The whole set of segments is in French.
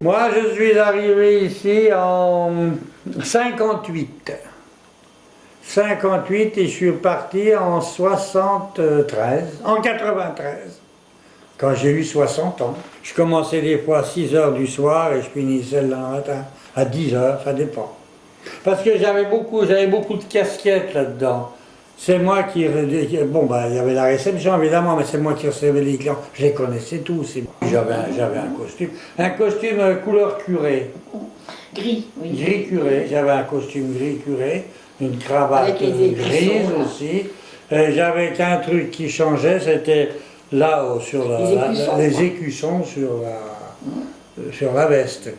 Moi, je suis arrivé ici en 58. 58 et je suis parti en 73, en 93, quand j'ai eu 60 ans. Je commençais des fois à 6 heures du soir et je finissais le matin à 10 heures, ça dépend. Parce que j'avais beaucoup de casquettes là-dedans. C'est moi qui... Bon, ben, il y avait la réception évidemment, mais c'est moi qui recevais les clients. Je les connaissais tous. J'avais un costume couleur curé. Gris, oui. Gris curé, j'avais un costume gris curé, une cravate grise aussi. J'avais qu'un truc qui changeait, c'était là-haut, sur les écussons sur la veste.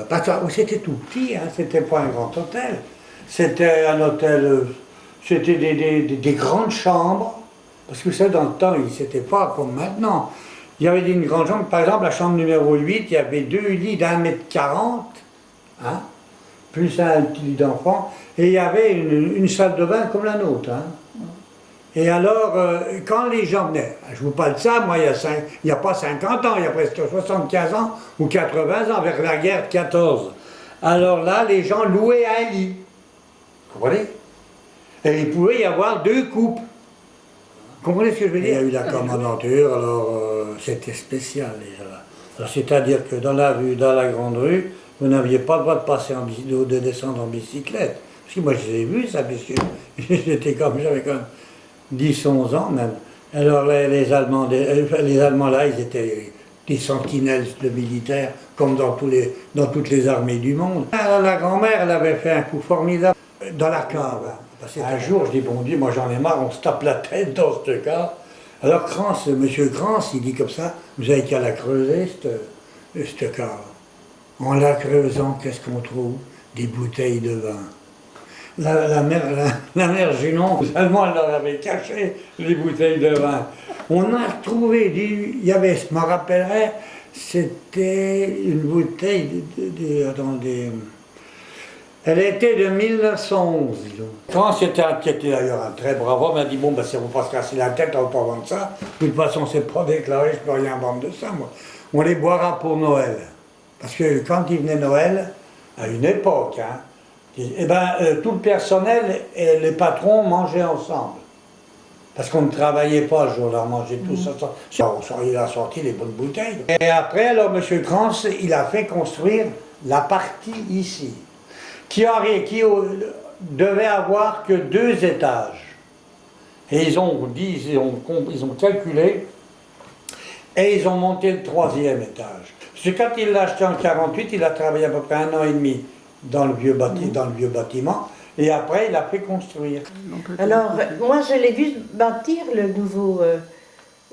Parce que c'était tout petit, hein, c'était pas un grand hôtel. C'était un hôtel, c'était des grandes chambres, parce que ça, dans le temps, c'était pas comme maintenant. Il y avait une grande chambre, par exemple, la chambre numéro 8, il y avait 2 lits d'1,40 m, hein, plus un petit lit d'enfant, et il y avait une salle de bain comme la nôtre. Hein. Et alors, quand les gens venaient, je vous parle de ça, moi, il n'y a pas 50 ans, il y a presque 75 ans, ou 80 ans, avec la guerre de 14. Alors là, les gens louaient un lit. Vous comprenez? Et il pouvait y avoir 2 couples. Vous comprenez ce que je veux dire? Il y a eu la commandanture, alors c'était spécial déjà là. Alors c'est-à-dire que dans la rue, dans la grande rue, vous n'aviez pas le droit de passer de descendre en bicyclette. Parce que moi je l'ai vu ça, puisque j'avais quand même 10, 11 ans même. Alors les Allemands là, ils étaient des sentinelles de militaires, comme dans toutes les armées du monde. La grand-mère, elle avait fait un coup formidable dans la cave. Un jour, je dis, bon Dieu, moi j'en ai marre, on se tape la tête dans cette cave. Alors monsieur Krantz, il dit comme ça, vous avez qu'à la creuser, cette cave. En la creusant, qu'est-ce qu'on trouve? Des bouteilles de vin. La mère Junon, seulement elle leur avait caché les bouteilles de vin. On a trouvé, il y avait, je m'en rappellerai, c'était une bouteille attendez, elle était de 1911, disons. Quand c'était d'ailleurs un très brave homme, il a dit, bon, ben, si on va pas se casser la tête, on va pas vendre ça. De toute façon, c'est pas déclaré, je peux rien vendre de ça, moi. On les boira pour Noël. Parce que quand il venait Noël, à une époque, hein, eh ben, tout le personnel et les patrons mangeaient ensemble. Parce qu'on ne travaillait pas le jour-là, on mangeait tous ensemble. Il a sorti les bonnes bouteilles. Et après, alors, M. Krantz, il a fait construire la partie ici, qui devait avoir que 2 étages. Et ils ont calculé, et ils ont monté le 3e étage. Parce que quand il l'a acheté en 48, il a travaillé à peu près 1 an et demi dans le vieux bâtiment, et après il a fait construire. Alors, moi je l'ai vu bâtir le nouveau,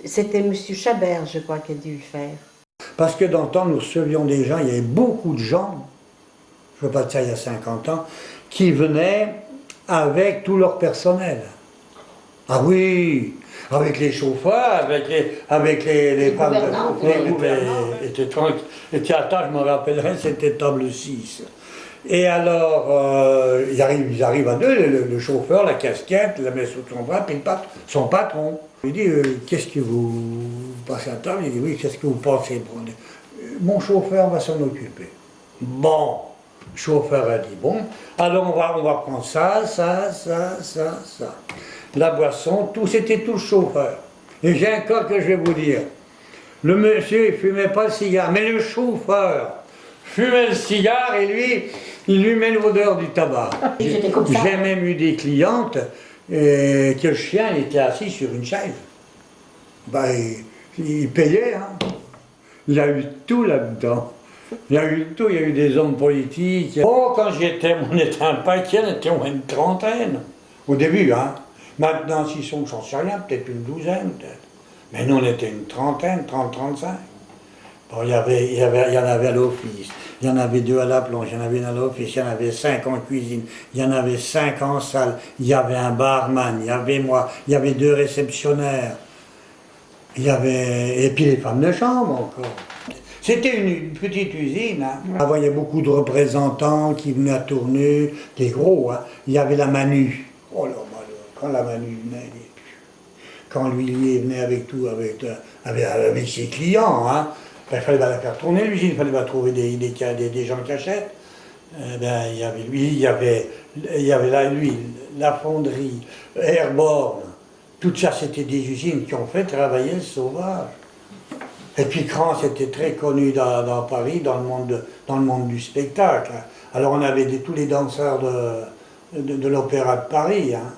c'était M. Chabert, je crois, qui a dû le faire. Parce que dans le temps, nous recevions des gens, il y avait beaucoup de gens, je ne veux pas dire ça il y a 50 ans, qui venaient avec tout leur personnel. Ah oui, avec les chauffeurs, avec les femmes de gouvernants. Et attends, je me rappellerai, c'était table 6. Et alors, ils arrivent à 2, le chauffeur, la casquette, la met sous son bras, puis son patron. Il dit, qu'est-ce que vous passez à table? Il dit, oui, qu'est-ce que vous pensez prendre? Mon chauffeur va s'en occuper. Bon, le chauffeur a dit, bon, alors on va prendre ça. La boisson, c'était tout le chauffeur. Et j'ai un cas que je vais vous dire. Le monsieur, il fumait pas le cigare, mais le chauffeur fumait le cigare et lui, il lui met l'odeur du tabac. J'ai même eu des clientes que le chien était assis sur une chaise. Ben, il payait, hein. Il y a eu tout là-dedans. Il y a eu tout, il y a eu des hommes politiques. Oh, quand on était un paquet, on était au moins une trentaine. Au début, hein. Maintenant, s'ils sont, j'en sais rien, peut-être une douzaine, peut-être. Mais nous, on était une trentaine, 30-35. Bon, il y en avait à l'office, il y en avait 2 à la plonge, il y en avait une à l'office, il y en avait 5 en cuisine, il y en avait 5 en salle, il y avait un barman, il y avait moi, il y avait 2 réceptionnaires, et puis les femmes de chambre encore. C'était une petite usine. Hein. Avant, il y avait beaucoup de représentants qui venaient à tourner, des gros. Hein. Il y avait la Manu. Oh là, quand la Manu venait, quand lui venait avec tout, avec ses clients, hein. Ben, il fallait la faire tourner l'usine, il fallait trouver des gens qui achètent. Ben, il y avait lui, il y avait là, lui, la fonderie, Airborne. Tout ça, c'était des usines qui ont fait travailler le sauvage. Et puis Crans était très connu dans Paris, dans le monde du spectacle. Alors on avait tous les danseurs de l'Opéra de Paris. Hein.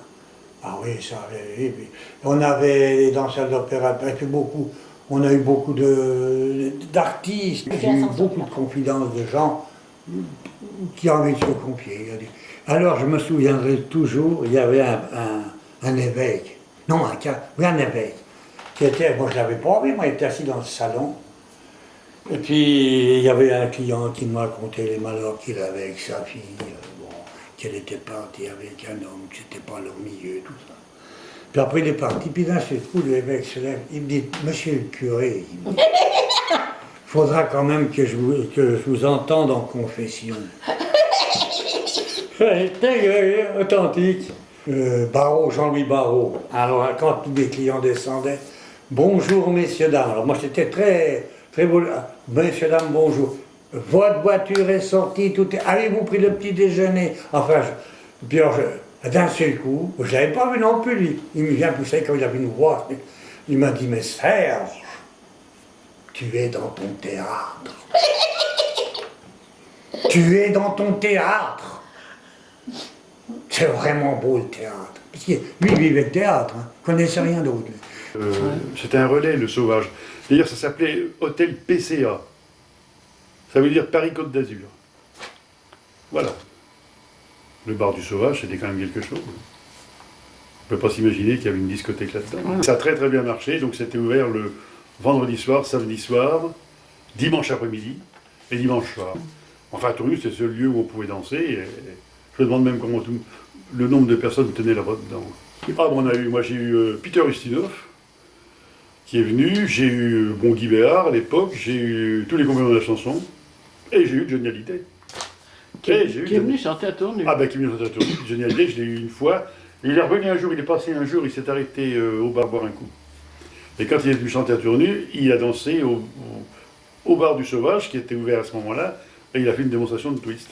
Ah oui, ça, oui, oui. On avait les danseurs de l'Opéra de Paris, et puis on a eu beaucoup d'artistes, j'ai eu beaucoup de confidences de gens qui ont envie de se confier. Alors je me souviendrai toujours, il y avait un évêque, non, un évêque, qui était, moi je l'avais pas vu, moi il était assis dans le salon, et puis il y avait un client qui me racontait les malheurs qu'il avait avec sa fille, bon, qu'elle était partie avec un homme, que c'était pas leur milieu, tout ça. Puis après il est parti, puis d'un seul coup l'évêque se lève, il me dit, monsieur le curé, il faudra quand même que je vous entende en confession. C'était authentique. Barrault, Jean-Louis Barrault. Alors, quand tous les clients descendaient, bonjour, messieurs, dames. Alors, moi, j'étais très beau. Messieurs, dames, bonjour. Votre voiture est sortie, tout est. Avez-vous pris le petit déjeuner? Enfin, puis alors, d'un seul coup, je ne l'avais pas vu non plus, lui. Il me vient pousser quand il avait une voix. Il m'a dit, mais Serge, tu es dans ton théâtre. Tu es dans ton théâtre. C'est vraiment beau le théâtre. Parce que lui, il vivait le théâtre, hein. Il ne connaissait rien d'autre. C'était un relais, le Sauvage. D'ailleurs, ça s'appelait Hôtel PCA. Ça veut dire Paris-Côte d'Azur. Voilà. Le bar du Sauvage, c'était quand même quelque chose. On ne peut pas s'imaginer qu'il y avait une discothèque là-dedans. Ça a très très bien marché, donc c'était ouvert le vendredi soir, samedi soir, dimanche après-midi et dimanche soir. Enfin, Tournus, c'est ce lieu où on pouvait danser. Et je me demande même comment le nombre de personnes tenaient là-bas dedans. Ah, bon, moi j'ai eu Peter Ustinov qui est venu, j'ai eu Guy Béard à l'époque, j'ai eu tous les compagnons de la chanson, et j'ai eu Johnny Hallyday. Qui est venu chanter à Tournus. Ah ben qui est venu chanter à Tournus, Johnny Hallyday, je l'ai eu une fois. Et il est revenu un jour, il est passé un jour, il s'est arrêté au bar boire un coup. Et quand il est venu chanter à Tournus, il a dansé au bar du Sauvage, qui était ouvert à ce moment-là, et il a fait une démonstration de twist.